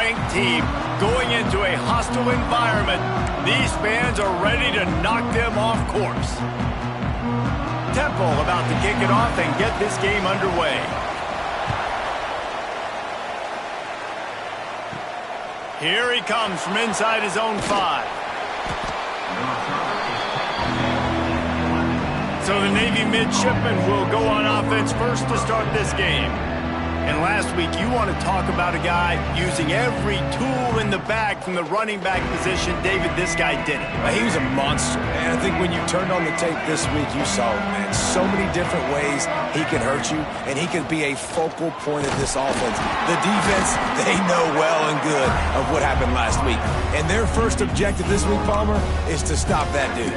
top-ranked team going into a hostile environment. These fans are ready to knock them off course. Temple about to kick it off and get this game underway. Here he comes from inside his own 5. So the Navy midshipmen will go on offense first to start this game. And last week, you want to talk about a guy using every tool in the bag from the running back position. David, this guy did it. He was a monster, man. I think when you turned on the tape this week, you saw it, man. So many different ways he can hurt you, and he can be a focal point of this offense. The defense, they know well and good of what happened last week. And their first objective this week, Palmer, is to stop that dude.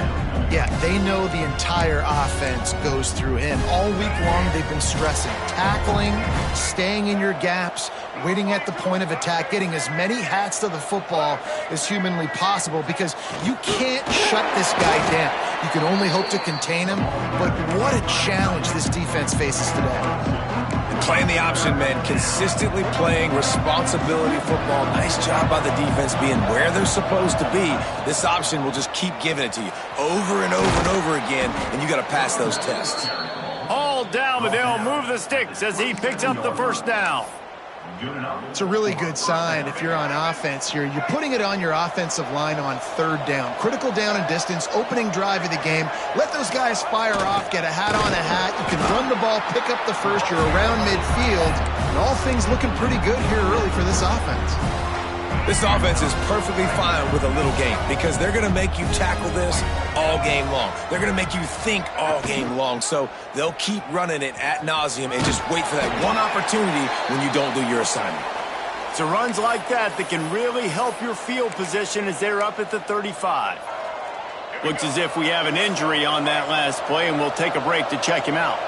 Yeah, they know the entire offense goes through him. All week long, they've been stressing tackling, staying in your gaps, waiting at the point of attack, getting as many hats to the football as humanly possible, because you can't shut this guy down. You can only hope to contain him, but what a challenge this defense faces today. Playing the option, man, consistently playing responsibility football. Nice job by the defense being where they're supposed to be. This option will just keep giving it to you over and over and over again, and you got to pass those tests. All down, but they'll move the sticks as he picks up the first down. It's a really good sign if you're on offense here. You're putting it on your offensive line on third down. Critical down and distance, opening drive of the game. Let those guys fire off, get a hat on a hat. You can run the ball, pick up the first. You're around midfield. And all things looking pretty good here early for this offense. This offense is perfectly fine with a little game because they're going to make you tackle this all game long. They're going to make you think all game long. So they'll keep running it ad nauseum and just wait for that one opportunity when you don't do your assignment. So runs like that can really help your field position as they're up at the 35. Looks as if we have an injury on that last play, and we'll take a break to check him out.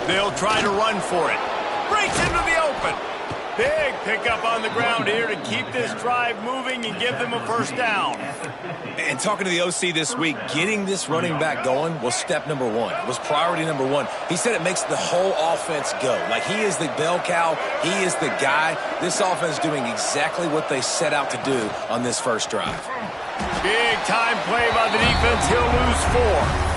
They'll try to run for it. Breaks into the open. Big pickup on the ground here to keep this drive moving and give them a first down. And talking to the OC this week, getting this running back going was step number one. It was priority number one. He said it makes the whole offense go. Like, he is the bell cow. He is the guy. This offense is doing exactly what they set out to do on this first drive. Big time play by the defense. He'll lose 4.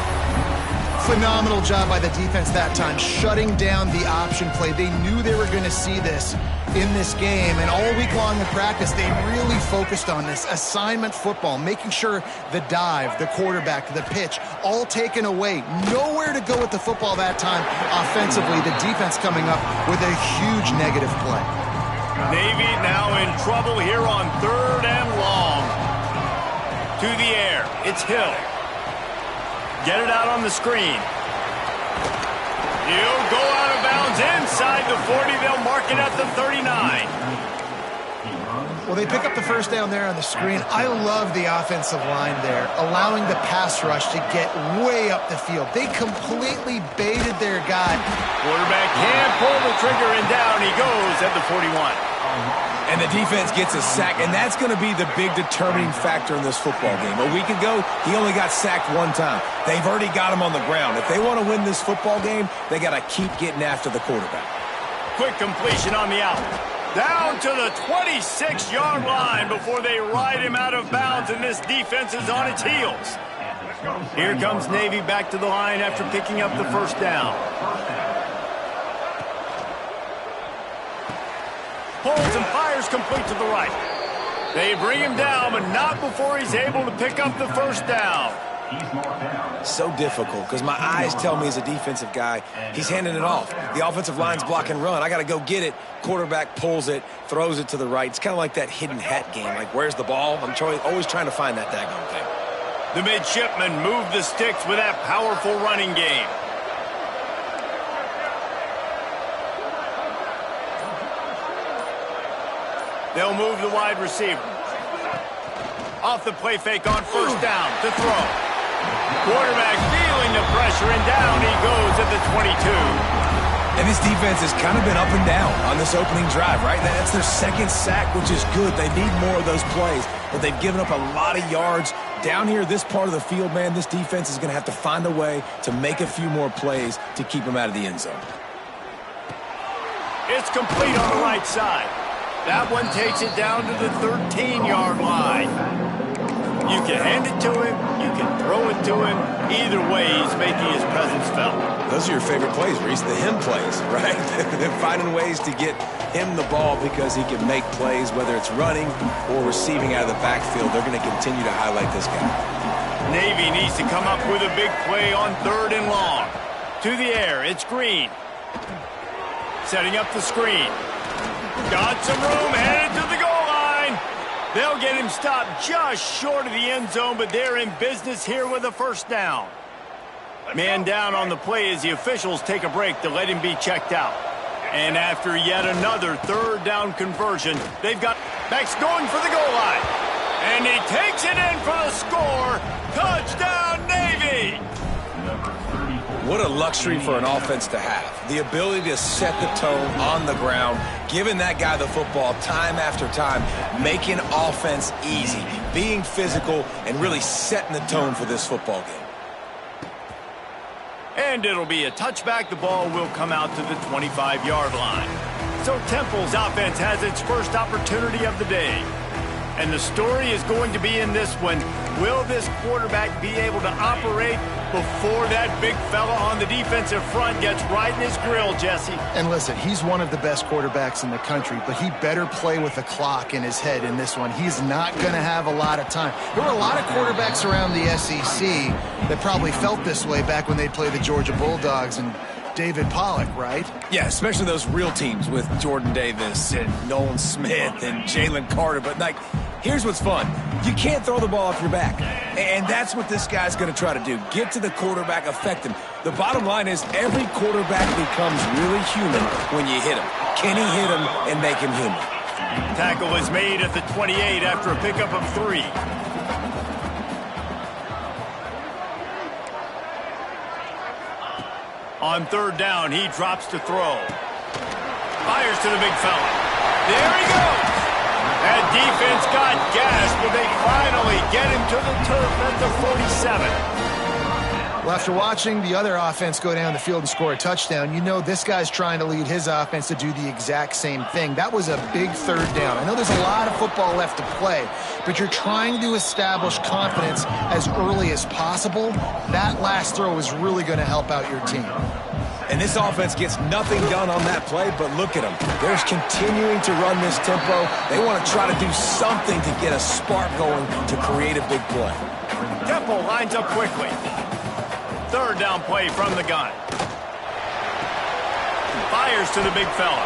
Phenomenal job by the defense that time, shutting down the option play. They knew they were going to see this in this game, and all week long in practice, they really focused on this assignment football, making sure the dive, the quarterback, the pitch, all taken away. Nowhere to go with the football that time offensively. The defense coming up with a huge negative play. Navy now in trouble here on 3rd and long. To the air, it's Hill. Get it out on the screen. He'll go out of bounds inside the 40. They'll mark it at the 39. Well, they pick up the first down there on the screen. I love the offensive line there, allowing the pass rush to get way up the field. They completely baited their guy. Quarterback can't pull the trigger, and down he goes at the 41. And the defense gets a sack, and that's going to be the big determining factor in this football game. A week ago, he only got sacked 1 time. They've already got him on the ground. If they want to win this football game, they got to keep getting after the quarterback. Quick completion on the out. Down to the 26-yard line before they ride him out of bounds, and this defense is on its heels. Here comes Navy back to the line after picking up the first down. Pulls and fires complete to the right. They bring him down, but not before he's able to pick up the first down. So difficult because my eyes tell me as a defensive guy, he's handing it off. The offensive line's block and run. I got to go get it. Quarterback pulls it, throws it to the right. It's kind of like that hidden hat game. Like, where's the ball? I'm always trying to find that daggone thing. The midshipmen move the sticks with that powerful running game. They'll move the wide receiver. Off the play fake on first down to throw. Quarterback feeling the pressure, and down he goes at the 22. And this defense has kind of been up and down on this opening drive, right? That's their second sack, which is good. They need more of those plays, but they've given up a lot of yards. Down here, this part of the field, man, this defense is going to have to find a way to make a few more plays to keep them out of the end zone. It's complete on the right side. That one takes it down to the 13-yard line. You can hand it to him. You can throw it to him. Either way, he's making his presence felt. Those are your favorite plays, Reese, the him plays, right? They're finding ways to get him the ball because he can make plays, whether it's running or receiving out of the backfield. They're going to continue to highlight this guy. Navy needs to come up with a big play on 3rd and long. To the air, it's Green. Setting up the screen. Got some room, headed to the goal line. They'll get him stopped just short of the end zone, but they're in business here with a first down. Man down on the play as the officials take a break to let him be checked out. And after yet another 3rd down conversion, they've got backs going for the goal line. And he takes it in for the score. Touchdown, Navy! What a luxury for an offense to have. The ability to set the tone on the ground, giving that guy the football time after time, making offense easy, being physical, and really setting the tone for this football game. And it'll be a touchback. The ball will come out to the 25-yard line. So Temple's offense has its first opportunity of the day. And the story is going to be in this one. Will this quarterback be able to operate before that big fella on the defensive front gets right in his grill, Jesse? And listen, he's one of the best quarterbacks in the country, but he better play with the clock in his head in this one. He's not going to have a lot of time. There were a lot of quarterbacks around the SEC that probably felt this way back when they played the Georgia Bulldogs and David Pollock, right? Yeah, especially those real teams with Jordan Davis and Nolan Smith and Jalen Carter. But, like, here's what's fun. You can't throw the ball off your back. And that's what this guy's going to try to do. Get to the quarterback, affect him. The bottom line is every quarterback becomes really human when you hit him. Can he hit him and make him human? Tackle is made at the 28 after a pickup of 3. On 3rd down, he drops to throw. Fires to the big fella. There he goes. That defense got gas, but they finally get him to the turf at the 47. Well, after watching the other offense go down the field and score a touchdown, you know this guy's trying to lead his offense to do the exact same thing. That was a big 3rd down. I know there's a lot of football left to play, but you're trying to establish confidence as early as possible. That last throw is really going to help out your team. And this offense gets nothing done on that play, but look at them. They're continuing to run this tempo. They want to try to do something to get a spark going to create a big play. Temple lines up quickly. 3rd down play from the gun. Fires to the big fella.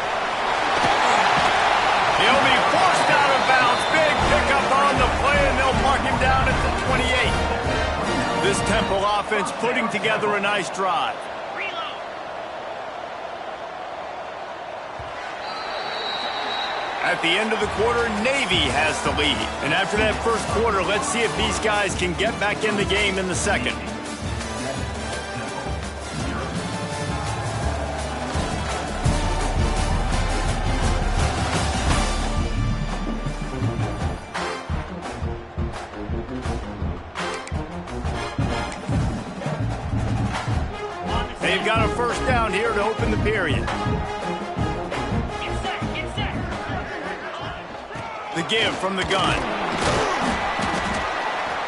He'll be forced out of bounds. Big pickup on the play, and they'll mark him down at the 28. This Temple offense putting together a nice drive. At the end of the quarter, Navy has the lead. And after that first quarter, let's see if these guys can get back in the game in the second. They've got a first down here to open the period. The give from the gun.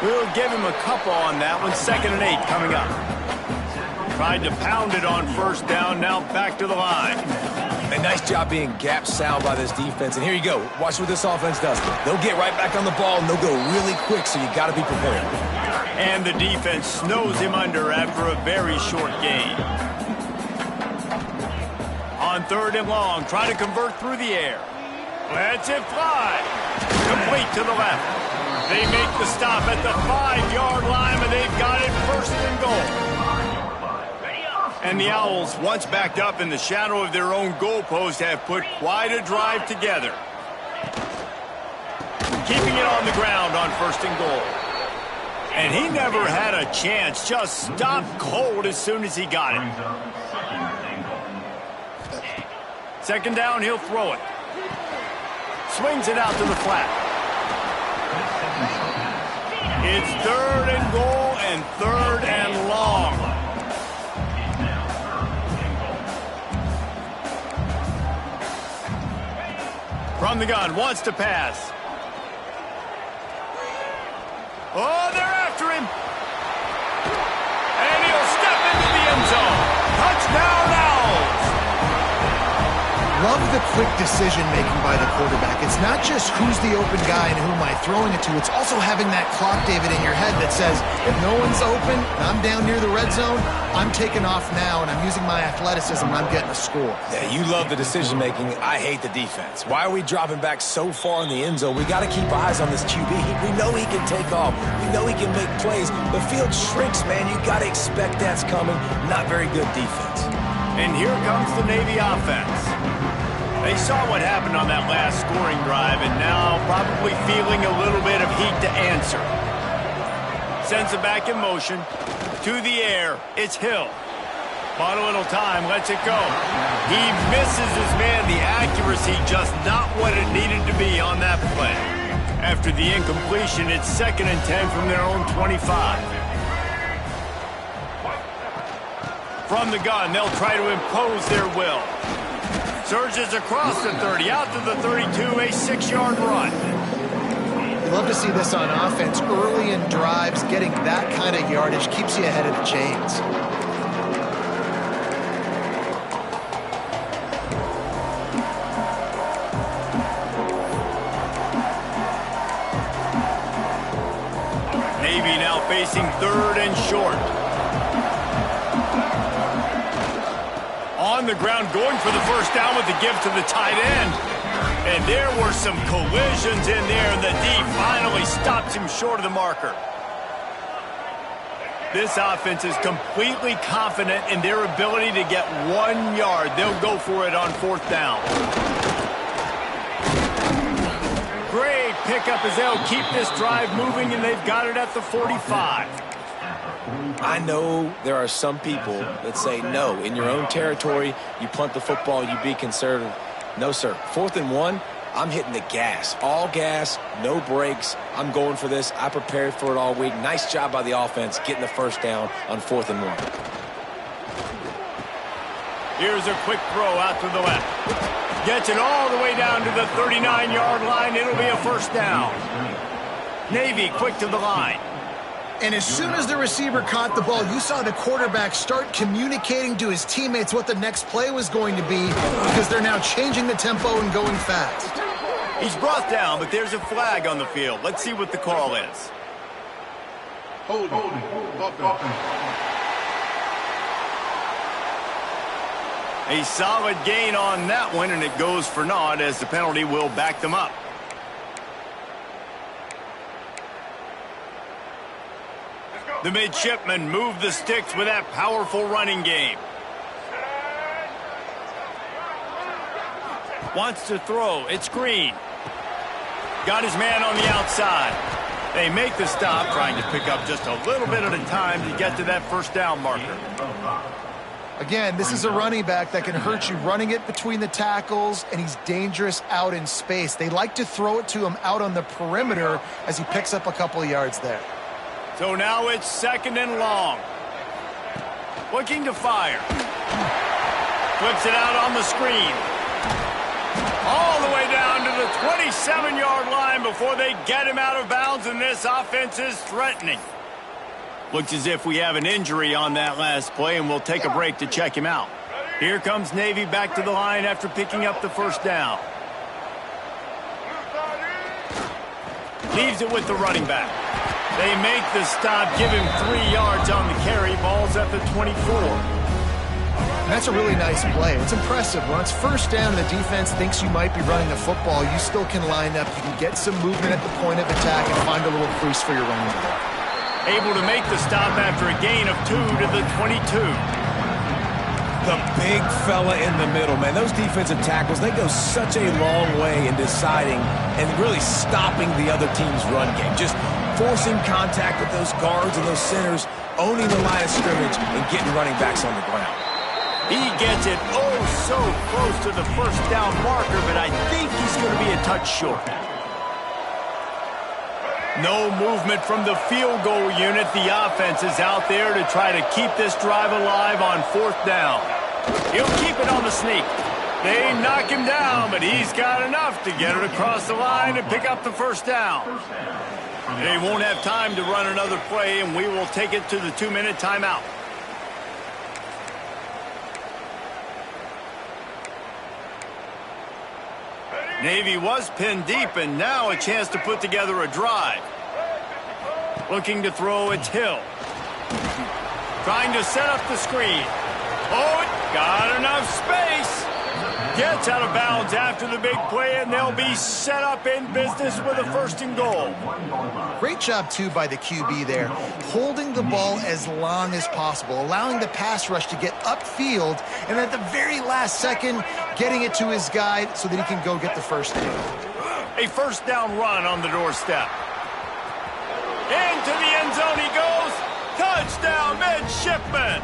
We'll give him a couple on that one. 2nd and 8 coming up. Tried to pound it on first down. Now back to the line. A nice job being gap sound by this defense. And here you go. Watch what this offense does. They'll get right back on the ball, and they'll go really quick, so you got to be prepared. And the defense snows him under after a very short gain. On 3rd and long, try to convert through the air. Lets it fly. Complete to the left. They make the stop at the 5-yard line, but they've got it 1st and goal. And the Owls, once backed up in the shadow of their own goalpost, have put quite a drive together. Keeping it on the ground on 1st and goal. And he never had a chance. Just stopped cold as soon as he got it. 2nd down, he'll throw it. Swings it out to the flat. It's 3rd and goal and 3rd and long. From the gun, wants to pass. Oh, they're after him. And he'll step into the end zone. Touchdown, Owls. Love the quick decision-making by the quarterback. It's not just who's the open guy and who am I throwing it to. It's also having that clock, David, in your head that says, if no one's open and I'm down near the red zone, I'm taking off now and I'm using my athleticism and I'm getting a score. Yeah, you love the decision-making. I hate the defense. Why are we dropping back so far in the end zone? We got to keep eyes on this QB. We know he can take off. We know he can make plays. The field shrinks, man. You got to expect that's coming. Not very good defense. And here comes the Navy offense. They saw what happened on that last scoring drive and now probably feeling a little bit of heat to answer. Sends it back in motion. To the air. It's Hill. Bought a little time. Lets it go. He misses his man. The accuracy just not what it needed to be on that play. After the incompletion, it's 2nd and 10 from their own 25. From the gun, they'll try to impose their will. Surges across the 30, out to the 32, a 6-yard run. Love to see this on offense. Early in drives, getting that kind of yardage keeps you ahead of the chains. Navy now facing 3rd and short. On the ground, going for the first down with the give to the tight end. And there were some collisions in there, and the D finally stops him short of the marker. This offense is completely confident in their ability to get 1 yard. They'll go for it on 4th down. Great pickup as they'll keep this drive moving, and they've got it at the 45. I know there are some people that say, no, in your own territory, you punt the football, you be conservative. No, sir. 4th and 1, I'm hitting the gas. All gas, no brakes. I'm going for this. I prepared for it all week. Nice job by the offense getting the first down on 4th and 1. Here's a quick throw out to the left. Gets it all the way down to the 39-yard line. It'll be a first down. Navy quick to the line. And as soon as the receiver caught the ball, you saw the quarterback start communicating to his teammates what the next play was going to be because they're now changing the tempo and going fast. He's brought down, but there's a flag on the field. Let's see what the call is. Hold. A solid gain on that one, and it goes for naught as the penalty will back them up. The midshipmen move the sticks with that powerful running game. Wants to throw. It's Green. Got his man on the outside. They make the stop, trying to pick up just a little bit at a time to get to that first down marker. Again, this is a running back that can hurt you running it between the tackles, and he's dangerous out in space. They like to throw it to him out on the perimeter as he picks up a couple of yards there. So now it's 2nd and long. Looking to fire. Flips it out on the screen. All the way down to the 27-yard line before they get him out of bounds, and this offense is threatening. Looks as if we have an injury on that last play, and we'll take a break to check him out. Here comes Navy back to the line after picking up the first down. Leaves it with the running back. They make the stop, give him 3 yards on the carry. Ball's at the 24. That's a really nice play. It's impressive. When it's first down and the defense thinks you might be running the football, you still can line up. You can get some movement at the point of attack and find a little crease for your running back. Able to make the stop after a gain of 2 to the 22. The big fella in the middle, man. Those defensive tackles, they go such a long way in deciding and really stopping the other team's run game. Just forcing contact with those guards and those centers, owning the line of scrimmage, and getting running backs on the ground. He gets it so close to the first down marker, but I think he's going to be a touch short. No movement from the field goal unit. The offense is out there to try to keep this drive alive on 4th down. He'll keep it on the sneak. They knock him down, but he's got enough to get it across the line and pick up the first down. They won't have time to run another play, and we will take it to the 2-minute timeout. Navy was pinned deep, and now a chance to put together a drive. Looking to throw, it's Hill. Trying to set up the screen. Oh, got enough space. Gets out of bounds after the big play, and they'll be set up in business with a 1st and goal. Great job, too, by the QB there, holding the ball as long as possible, allowing the pass rush to get upfield, and at the very last second, getting it to his guy so that he can go get the first down. A 1st down run on the doorstep. Into the end zone he goes. Touchdown, midshipman.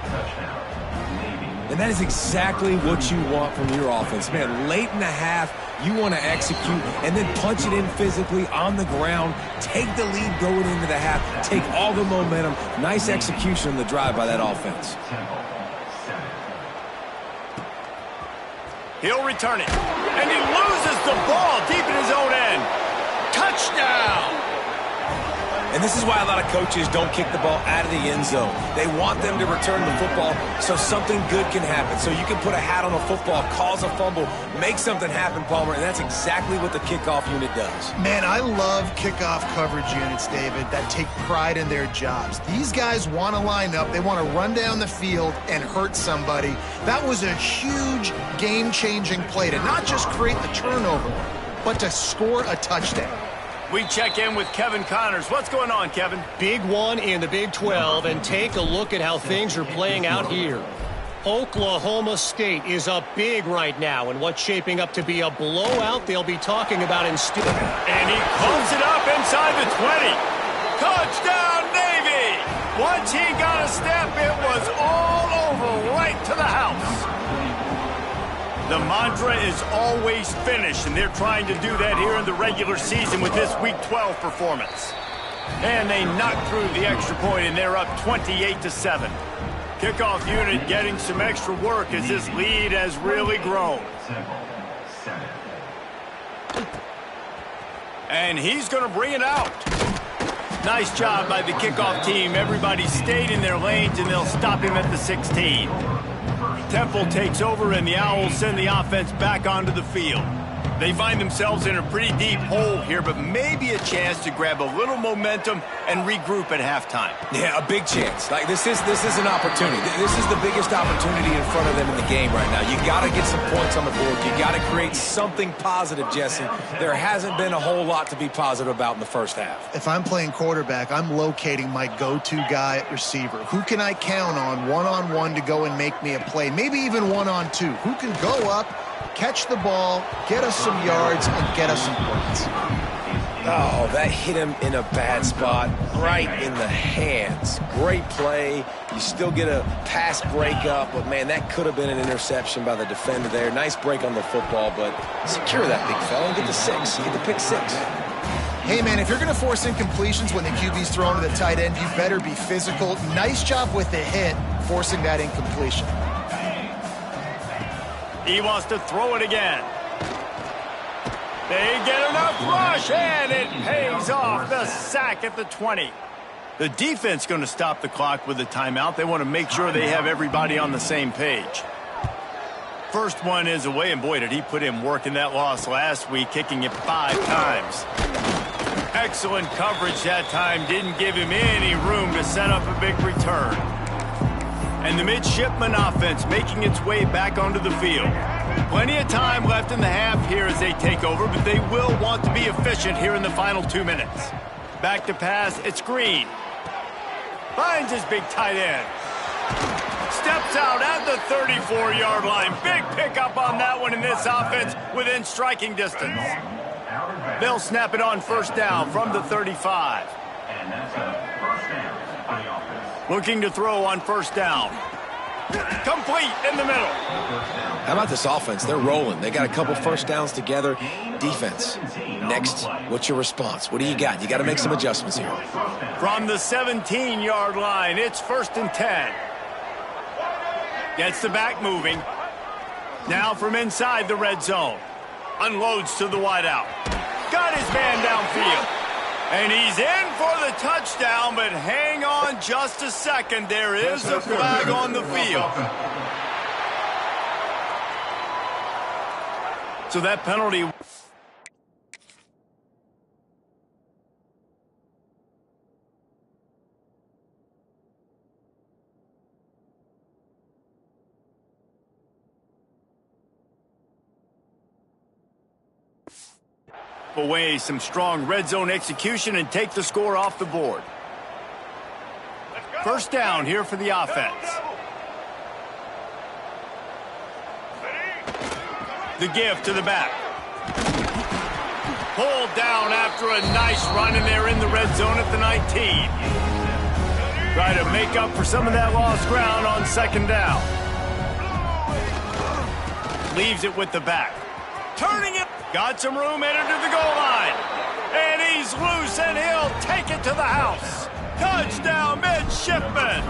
And that is exactly what you want from your offense. Man, late in the half, you want to execute and then punch it in physically on the ground, take the lead going into the half, take all the momentum. Nice execution on the drive by that offense. He'll return it. And he loses the ball deep in his own end. Touchdown! And this is why a lot of coaches don't kick the ball out of the end zone. They want them to return the football so something good can happen. So you can put a hat on a football, cause a fumble, make something happen, Palmer, and that's exactly what the kickoff unit does. Man, I love kickoff coverage units, David, that take pride in their jobs. These guys want to line up. They want to run down the field and hurt somebody. That was a huge game-changing play to not just create the turnover, but to score a touchdown. We check in with Kevin Connors. What's going on, Kevin? Big one in the Big 12, and take a look at how things are playing out here. Oklahoma State is up big right now, and what's shaping up to be a blowout they'll be talking about instead. And he pumps it up inside the 20. Touchdown, Navy! Once he got a step, it was all over right to the house. The mantra is always finish, and they're trying to do that here in the regular season with this Week 12 performance. And they knock through the extra point, and they're up 28-7. Kickoff unit getting some extra work as this lead has really grown. And he's going to bring it out. Nice job by the kickoff team. Everybody stayed in their lanes, and they'll stop him at the 16. Temple takes over, and the Owls send the offense back onto the field. They find themselves in a pretty deep hole here, but maybe a chance to grab a little momentum and regroup at halftime. Yeah, a big chance. Like this is an opportunity. This is the biggest opportunity in front of them in the game right now. You got to get some points on the board. You got to create something positive, Jesse. There hasn't been a whole lot to be positive about in the first half. If I'm playing quarterback, I'm locating my go-to guy at receiver. Who can I count on one-on-one to go and make me a play? Maybe even one-on-two. Who can go up, catch the ball, get us some yards, and get us some points? Oh, that hit him in a bad spot, right in the hands. Great play. You still get a pass breakup, but, man, that could have been an interception by the defender there. Nice break on the football, but secure that big fella and get the 6. Get the pick 6. Hey, man, if you're going to force incompletions when the QB's thrown to the tight end, you better be physical. Nice job with the hit, forcing that incompletion. He wants to throw it again. They get enough rush, and it pays off. The sack at the 20. The defense going to stop the clock with a timeout. They want to make sure they have everybody on the same page. First one is away, and boy, did he put in work in that loss last week, kicking it 5 times. Excellent coverage that time. Didn't give him any room to set up a big return. And the midshipman offense making its way back onto the field. Plenty of time left in the half here as they take over, but they will want to be efficient here in the final 2 minutes. Back to pass, it's Green. Finds his big tight end. Steps out at the 34-yard line. Big pickup on that one in this offense within striking distance. They'll snap it on first down from the 35. Looking to throw on first down. Complete in the middle. How about this offense? They're rolling. They got a couple first downs together. Defense. Next, what's your response? What do you got? You got to make some adjustments here. From the 17-yard line, it's 1st and 10. Gets the back moving. Now from inside the red zone. Unloads to the wideout. Got his man downfield. And he's in for the touchdown, but hang on just a second. There is a flag on the field. So that penalty... away some strong red zone execution and take the score off the board. First down here for the offense. The give to the back. Pulled down after a nice run, and they're in the red zone at the 19. Try to make up for some of that lost ground on second down. Leaves it with the back. Turning it. Got some room, entered to the goal line. And he's loose, and he'll take it to the house. Touchdown, midshipman.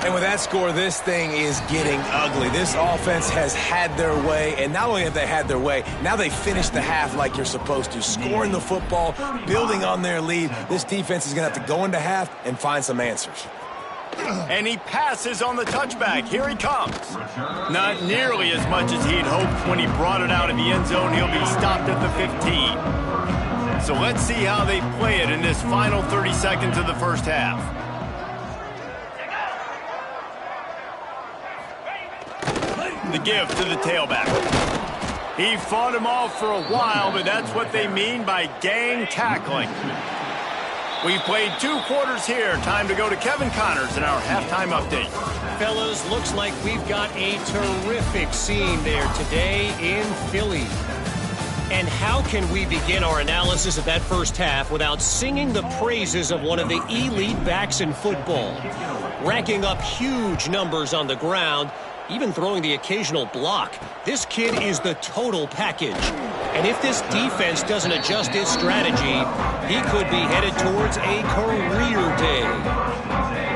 And with that score, this thing is getting ugly. This offense has had their way, and not only have they had their way, now they finish the half like you're supposed to, scoring the football, building on their lead. This defense is going to have to go into half and find some answers. And he passes on the touchback. Here he comes. Not nearly as much as he'd hoped when he brought it out of the end zone. He'll be stopped at the 15. So let's see how they play it in this final 30 seconds of the first half. The give to the tailback. He fought him off for a while, but that's what they mean by gang tackling. We've played 2 quarters here. Time to go to Kevin Connors in our halftime update. Fellas, looks like we've got a terrific scene there today in Philly. And how can we begin our analysis of that first half without singing the praises of one of the elite backs in football? Racking up huge numbers on the ground, even throwing the occasional block. This kid is the total package. And if this defense doesn't adjust its strategy, he could be headed towards a career day.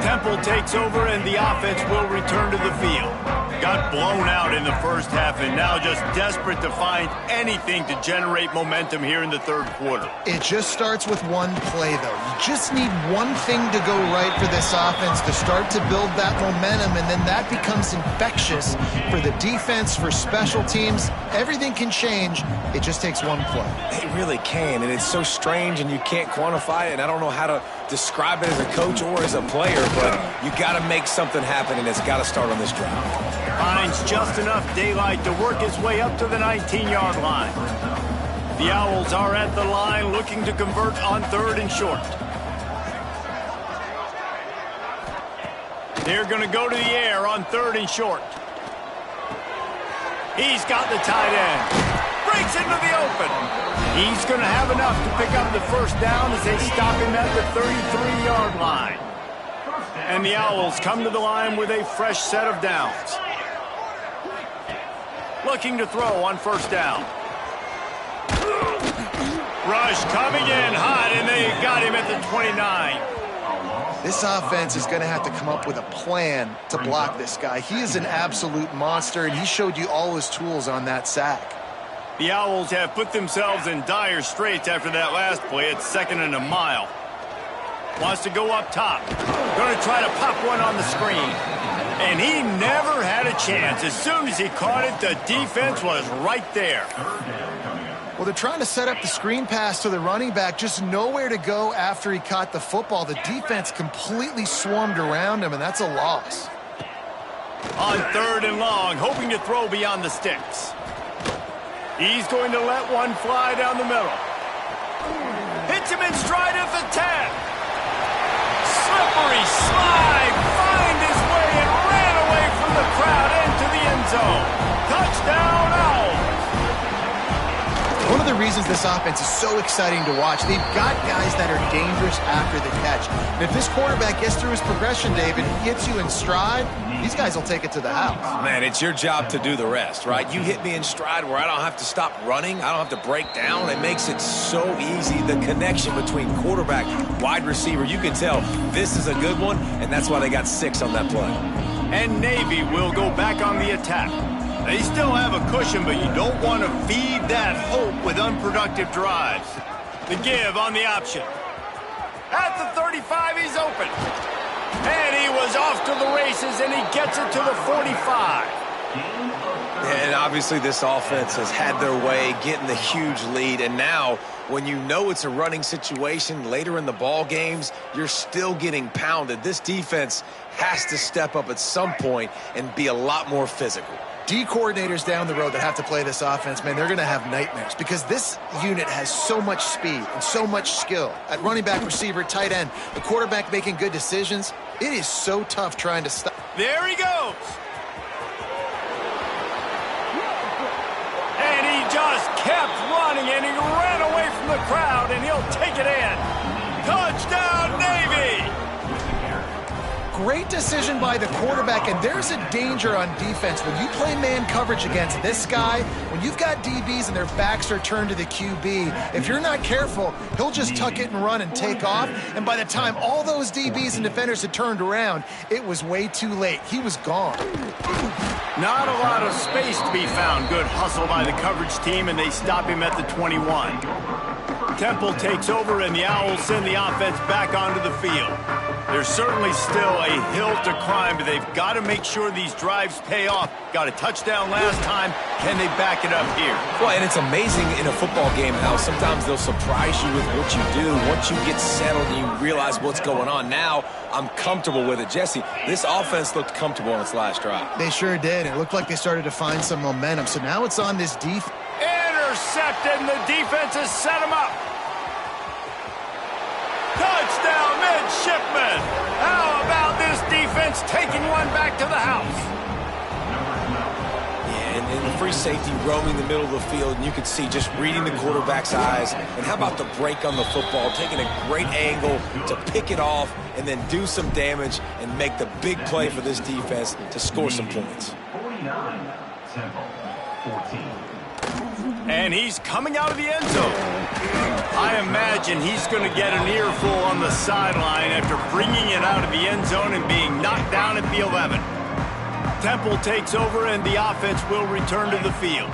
Temple takes over and the offense will return to the field. Got blown out in the first half and now just desperate to find anything to generate momentum here in the third quarter. It just starts with one play, though. You just need one thing to go right for this offense to start to build that momentum, and then that becomes infectious for the defense, for special teams. Everything can change. It just takes one play. It really can, and it's so strange, and you can't quantify it, and I don't know how to describe it as a coach or as a player, but you got to make something happen, and it's got to start on this drive. Finds just enough daylight to work his way up to the 19-yard line. The Owls are at the line looking to convert on 3rd and short. They're going to go to the air on 3rd and short. He's got the tight end. Breaks into the open. He's going to have enough to pick up the first down as they stop him at the 33-yard line. And the Owls come to the line with a fresh set of downs. Looking to throw on first down. Rush coming in hot, and they got him at the 29. This offense is going to have to come up with a plan to block this guy. He is an absolute monster, and he showed you all his tools on that sack. The Owls have put themselves in dire straits after that last play. It's 2nd and a mile. Wants to go up top. Going to try to pop one on the screen. And he never had a chance. As soon as he caught it, the defense was right there. Well, they're trying to set up the screen pass to the running back. Just nowhere to go after he caught the football. The defense completely swarmed around him, and that's a loss. On 3rd and long, hoping to throw beyond the sticks. He's going to let one fly down the middle. Hits him in stride at the 10. Slippery slide. Find his way and ran away from the crowd into the end zone. Touchdown, Owls. One of the reasons this offense is so exciting to watch, they've got guys that are dangerous after the catch. And if this quarterback gets through his progression, David, he hits you in stride, these guys will take it to the house. Man, it's your job to do the rest, right? You hit me in stride where I don't have to stop running. I don't have to break down. It makes it so easy. The connection between quarterback, wide receiver, you can tell this is a good one, and that's why they got 6 on that play. And Navy will go back on the attack. They still have a cushion, but you don't want to feed that hope with unproductive drives. The give on the option. At the 35, he's open. And he was off to the races, and he gets it to the 45. And obviously this offense has had their way getting the huge lead, and now when you know it's a running situation later in the ball games, you're still getting pounded. This defense has to step up at some point and be a lot more physical. D coordinators down the road that have to play this offense, man, they're going to have nightmares because this unit has so much speed and so much skill. At running back, receiver, tight end, the quarterback making good decisions, it is so tough trying to stop. There he goes. And he just kept running, and he ran away from the crowd, and he'll take it in. Touchdown, Navy! Great decision by the quarterback, and there's a danger on defense. When you play man coverage against this guy, when you've got DBs and their backs are turned to the QB, if you're not careful, he'll just tuck it and run and take off, and by the time all those DBs and defenders had turned around, it was way too late. He was gone. Not a lot of space to be found. Good hustle by the coverage team, and they stop him at the 21. Temple takes over, and the Owls send the offense back onto the field. There's certainly still a hill to climb, but they've got to make sure these drives pay off. Got a touchdown last time. Can they back it up here? Well, and it's amazing in a football game how sometimes they'll surprise you with what you do. Once you get settled and you realize what's going on, now I'm comfortable with it. Jesse, this offense looked comfortable on its last drive. They sure did. It looked like they started to find some momentum. So now it's on this defense. Intercepted, and the defense has set him up. Touchdown, midshipman! How about this defense taking one back to the house? Yeah, and the free safety roaming the middle of the field, and you can see just reading the quarterback's eyes. And how about the break on the football, taking a great angle to pick it off and then do some damage and make the big play for this defense to score some points. 49, Temple, 14. And he's coming out of the end zone. I imagine he's going to get an earful on the sideline after bringing it out of the end zone and being knocked down at the 11. Temple takes over, and the offense will return to the field.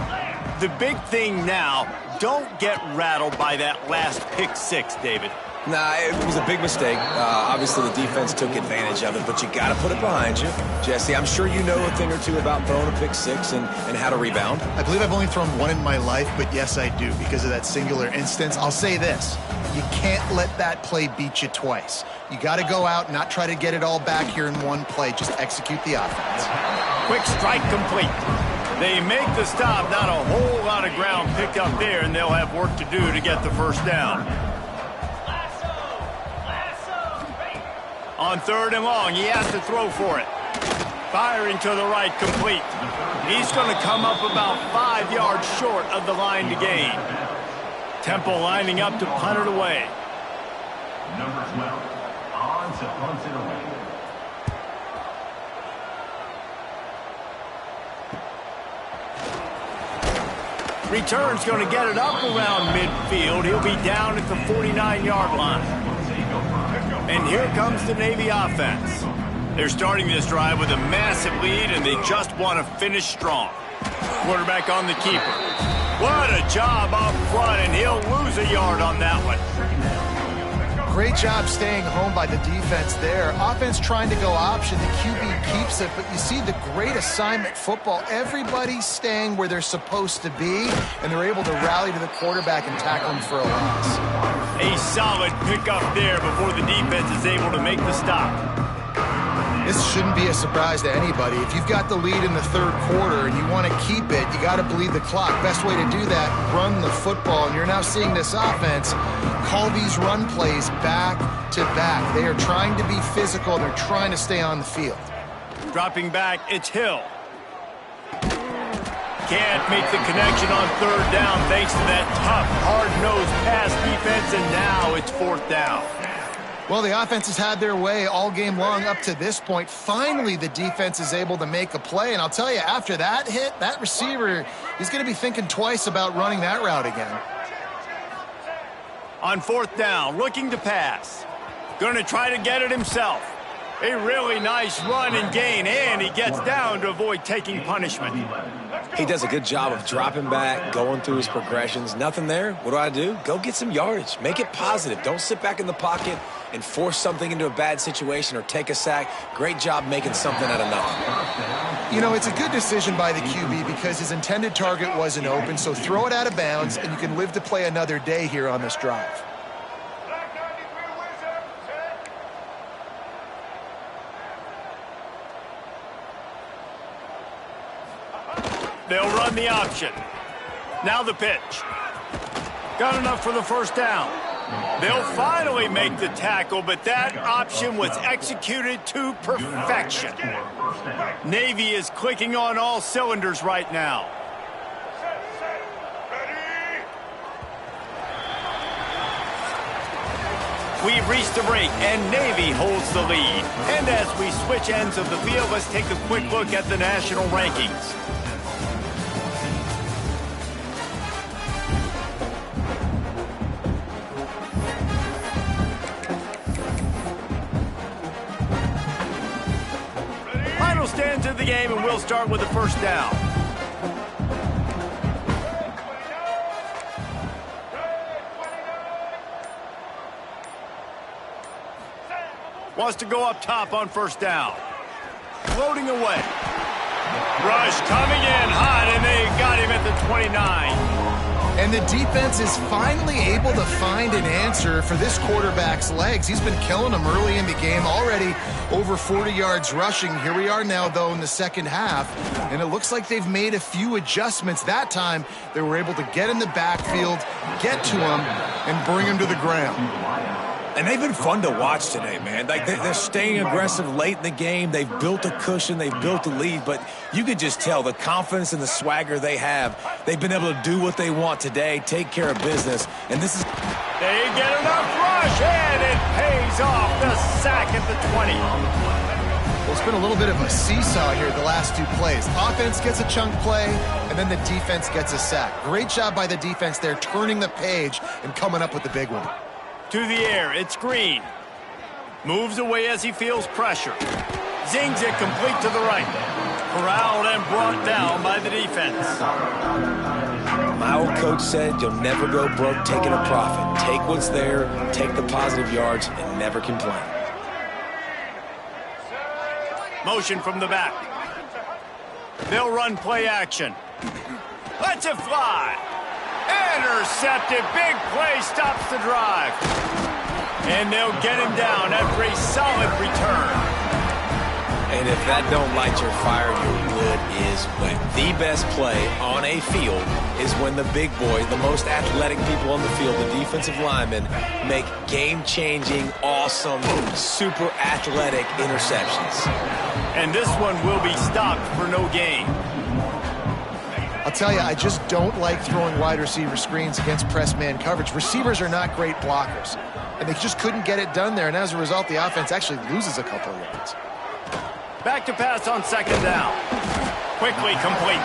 The big thing now, don't get rattled by that last pick six, David. Nah, it was a big mistake. Obviously, the defense took advantage of it, but you got to put it behind you. Jesse, I'm sure you know a thing or two about throwing a pick six and how to rebound. I believe I've only thrown one in my life, but yes, I do because of that singular instance. I'll say this. You can't let that play beat you twice. You got to go out and not try to get it all back here in one play. Just execute the offense. Quick strike complete. They make the stop. Not a whole lot of ground picked up there, and they'll have work to do to get the first down. On 3rd and long, he has to throw for it. Firing to the right, complete. He's going to come up about 5 yards short of the line to gain. Temple lining up to punt it away. Number 12, on to punt it away. Return's going to get it up around midfield. He'll be down at the 49-yard line. And here comes the Navy offense. They're starting this drive with a massive lead, and they just want to finish strong. Quarterback on the keeper. What a job up front, and he'll lose a yard on that one. Great job staying home by the defense there. Offense trying to go option. The QB keeps it, but you see the great assignment football. Everybody's staying where they're supposed to be, and they're able to rally to the quarterback and tackle him for a loss. A solid pickup there before the defense is able to make the stop. This shouldn't be a surprise to anybody. If you've got the lead in the 3rd quarter and you want to keep it, you got to bleed the clock. Best way to do that, run the football. And you're now seeing this offense call these run plays back to back. They are trying to be physical. They're trying to stay on the field. Dropping back, it's Hill. Can't make the connection on 3rd down thanks to that tough, hard-nosed pass defense, and now it's 4th down. Well, the offense has had their way all game long up to this point. Finally, the defense is able to make a play, and I'll tell you, after that hit, that receiver, he's going to be thinking twice about running that route again. On 4th down, looking to pass. Going to try to get it himself. A really nice run and gain, and he gets down to avoid taking punishment. He does a good job of dropping back, going through his progressions. Nothing there. What do? Go get some yardage. Make it positive. Don't sit back in the pocket and force something into a bad situation or take a sack. Great job making something out of nothing. You know, it's a good decision by the QB because his intended target wasn't open, so throw it out of bounds, and you can live to play another day here on this drive. They'll run the option. Now the pitch. Got enough for the first down. They'll finally make the tackle, but that option was executed to perfection. Navy is clicking on all cylinders right now. We've reached the break, and Navy holds the lead. And as we switch ends of the field, let's take a quick look at the national rankings. Final stands of the game, and we'll start with the first down. Wants to go up top on first down. Floating away. Rush coming in hot, and they got him at the 29. And the defense is finally able to find an answer for this quarterback's legs. He's been killing them early in the game, already over 40 yards rushing. Here we are now, though, in the second half, and it looks like they've made a few adjustments. That time, they were able to get in the backfield, get to him, and bring him to the ground. And they've been fun to watch today, man. Like they're staying aggressive late in the game. They've built a cushion. They've built a lead. But you could just tell the confidence and the swagger they have. They've been able to do what they want today, take care of business. And this is... They get enough rush, and it pays off. The sack at the 20. Well, it's been a little bit of a seesaw here the last two plays. Offense gets a chunk play, and then the defense gets a sack. Great job by the defense there, turning the page and coming up with the big one. To the air, it's Green. Moves away as he feels pressure. Zings it complete to the right. Corralled and brought down by the defense. My old coach said you'll never go broke taking a profit. Take what's there, take the positive yards, and never complain. Motion from the back. They'll run play action. Lets it fly. Intercepted. Big play stops the drive. And they'll get him down after a solid return. And if that don't light your fire, your wood is wet. The best play on a field is when the big boy, the most athletic people on the field, the defensive linemen, make game-changing, awesome, super athletic interceptions. And this one will be stopped for no gain. I'll tell you, I just don't like throwing wide receiver screens against press man coverage. Receivers are not great blockers, and they just couldn't get it done there, and as a result, the offense actually loses a couple of yards. Back to pass on second down. Quickly complete.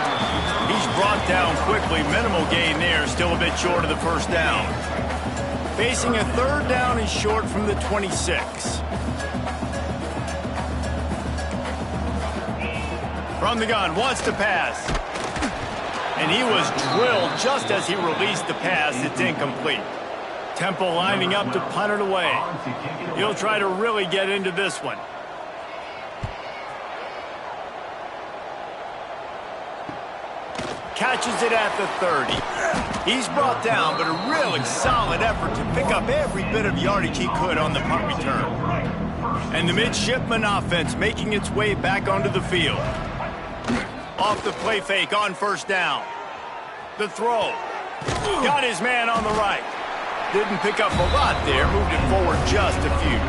He's brought down quickly. Minimal gain there, still a bit short of the first down. Facing a third down and short from the 26. From the gun, wants to pass. And he was drilled just as he released the pass. It's incomplete. Temple lining up to punt it away. He'll try to really get into this one. Catches it at the 30. He's brought down, but a really solid effort to pick up every bit of yardage he could on the punt return. And the midshipman offense making its way back onto the field. Off the play fake on first down. The throw. Got his man on the right. Didn't pick up a lot there. Moved it forward just a few.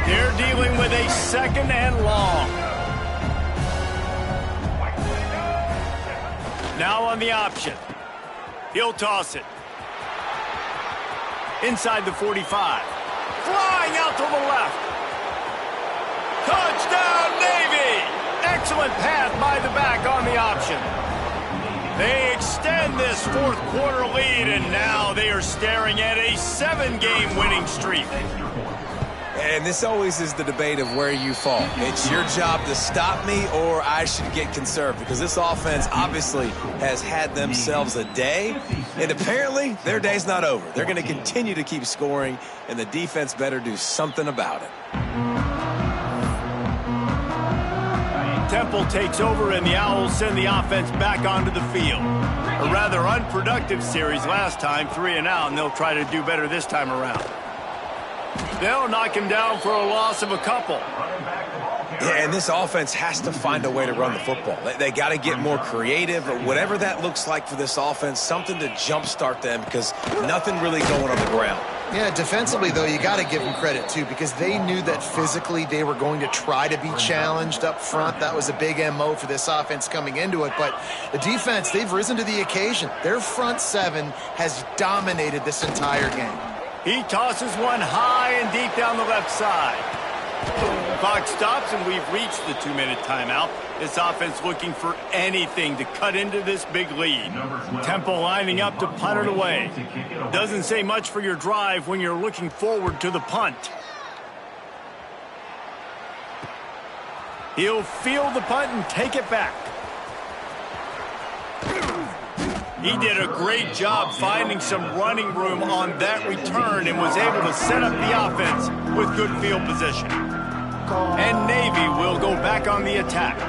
They're dealing with a second and long. Now on the option. He'll toss it. Inside the 45. Flying out to the left. Touchdown, Navy! Excellent pass by the back on the option. They extend this fourth quarter lead, and now they are staring at a 7-game winning streak. And this always is the debate of where you fall. It's your job to stop me or I should get conserved, because this offense obviously has had themselves a day, and apparently their day's not over. They're going to continue to keep scoring, and the defense better do something about it. Temple takes over, and the Owls send the offense back onto the field. A rather unproductive series last time, 3 and out, and they'll try to do better this time around. They'll knock him down for a loss of a couple. Yeah, and this offense has to find a way to run the football. They got to get more creative, or whatever that looks like for this offense, something to jumpstart them, because nothing really going on the ground. Yeah, defensively, though, you got to give them credit, too, because they knew that physically they were going to try to be challenged up front. That was a big MO for this offense coming into it. But the defense, they've risen to the occasion. Their front seven has dominated this entire game. He tosses one high and deep down the left side. Clock stops, and we've reached the 2-minute timeout. This offense looking for anything to cut into this big lead. Temple lining up to punt it away. Doesn't say much for your drive when you're looking forward to the punt. He'll field the punt and take it back. He did a great job finding some running room on that return and was able to set up the offense with good field position. And Navy will go back on the attack.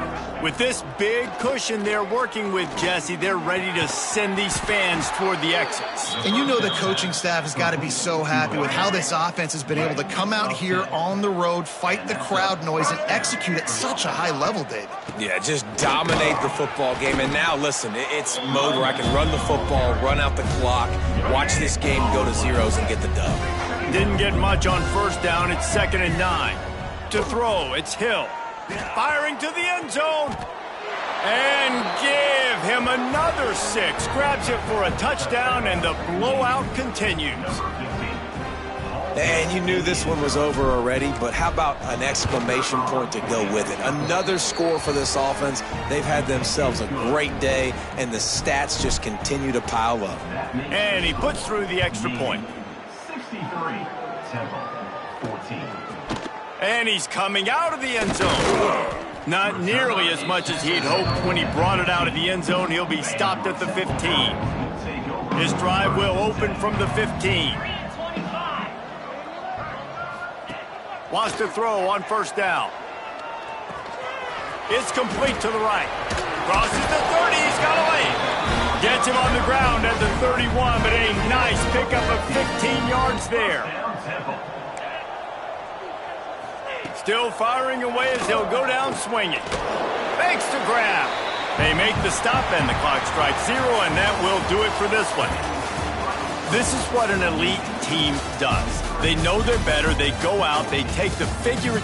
With this big cushion they're working with, Jesse, they're ready to send these fans toward the exits. And you know the coaching staff has got to be so happy with how this offense has been able to come out here on the road, fight the crowd noise, and execute at such a high level, David. Yeah, just dominate the football game. And now, listen, it's mode where I can run the football, run out the clock, watch this game go to zeros and get the dub. Didn't get much on first down. It's 2nd and 9. To throw, it's Hill. Firing to the end zone. And give him another 6. Grabs it for a touchdown, and the blowout continues. And you knew this one was over already, but how about an exclamation point to go with it? Another score for this offense. They've had themselves a great day, and the stats just continue to pile up. And he puts through the extra point. 63, Temple, 14. And he's coming out of the end zone. Not nearly as much as he'd hoped when he brought it out of the end zone. He'll be stopped at the 15. His drive will open from the 15. Wants to throw on first down. It's complete to the right. Crosses the 30. He's got a lane. Gets him on the ground at the 31, but a nice pickup of 15 yards there. Still firing away as he'll go down swinging. Makes the grab. They make the stop, and the clock strikes 0, and that will do it for this one. This is what an elite team does. They know they're better. They go out. They take the figure